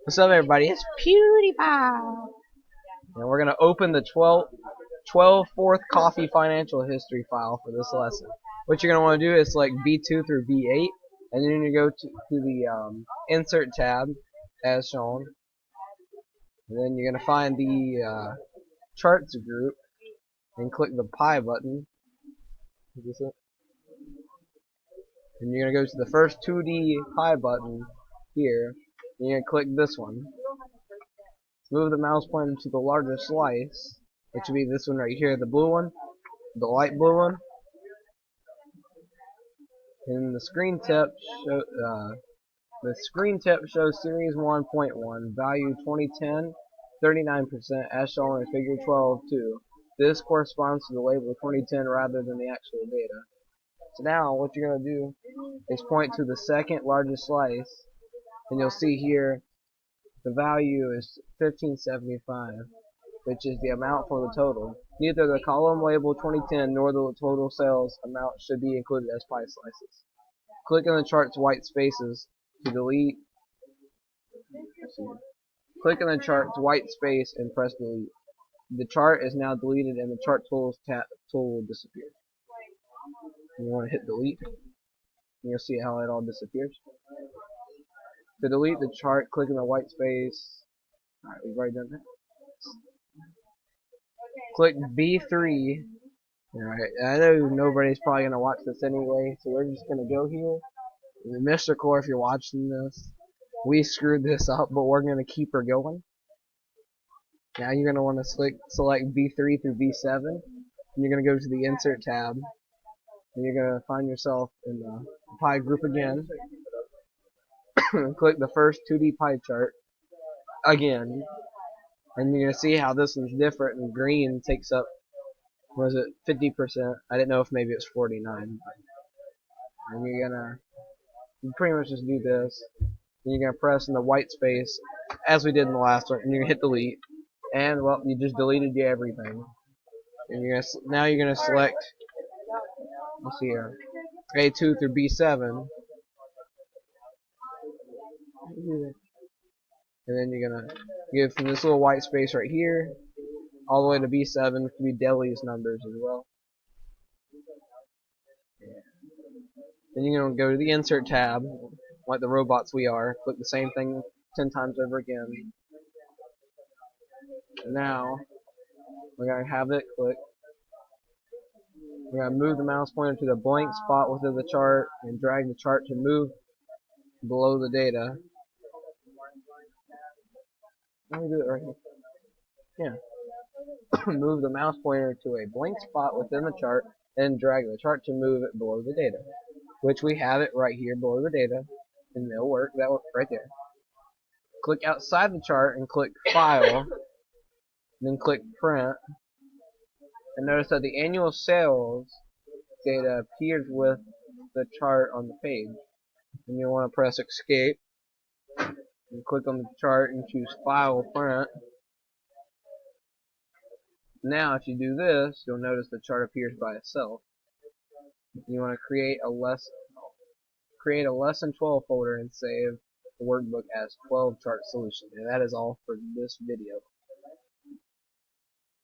What's up, everybody? It's PewDiePie! And we're going to open the 12 fourth coffee financial history file for this lesson. What you're going to want to do is select B2 through B8, and then you go to the Insert tab, as shown. And then you're going to find the Charts group, and click the Pi button. Is this it? And you're going to go to the first 2D Pi button here, and you're going to click this one. Move the mouse pointer to the largest slice, which would be this one right here, the blue one, the light blue one. And the screen tip shows series 1.1, value 2010, 39% as shown in figure 12.2. This corresponds to the label 2010 rather than the actual data. So now what you're going to do is point to the second largest slice, and you'll see here the value is 1575, which is the amount for the total. Neither the column label 2010 nor the total sales amount should be included as pie slices. Click on the chart's white spaces to delete. Click on the chart's white space and press delete. The chart is now deleted and the chart tool will disappear. You want to hit delete, and you'll see how it all disappears. To delete the chart, click on the white space. Alright, we've already done that. Click B3. Alright, I know nobody's probably going to watch this anyway, so we're just going to go here. Mr. Core, if you're watching this, we screwed this up, but we're going to keep her going. Now you're going to want to select B3 through B7, and you're going to go to the Insert tab, and you're going to find yourself in the pie group again. Click the first 2D pie chart again, and you're going to see how this one's different, and green takes up, was it 50%? I didn't know if maybe it's 49. And you're going to pretty much just do this. And you're going to press in the white space, as we did in the last one, and you're going to hit delete. And, well, you just deleted everything. And now you're going to select, let's see here, A2 through B7. And then you're going to give from this little white space right here, all the way to B7, which would be Deli's numbers as well. Then you're going to go to the Insert tab, like the robots we are. Click the same thing 10 times over again. And now, we're going to have it click. We're going to move the mouse pointer to the blank spot within the chart and drag the chart to move below the data. Let me do it right here. Yeah. Move the mouse pointer to a blank spot within the chart and drag the chart to move it below the data. Which we have it right here below the data. And it'll work. That works right there. Click outside the chart and click File. Then click Print. And notice that the annual sales data appears with the chart on the page. And you want to press Escape. And click on the chart and choose File Print. Now if you do this, you'll notice the chart appears by itself. You want to create a lesson 12 folder and save the workbook as 12 chart solution. And that is all for this video.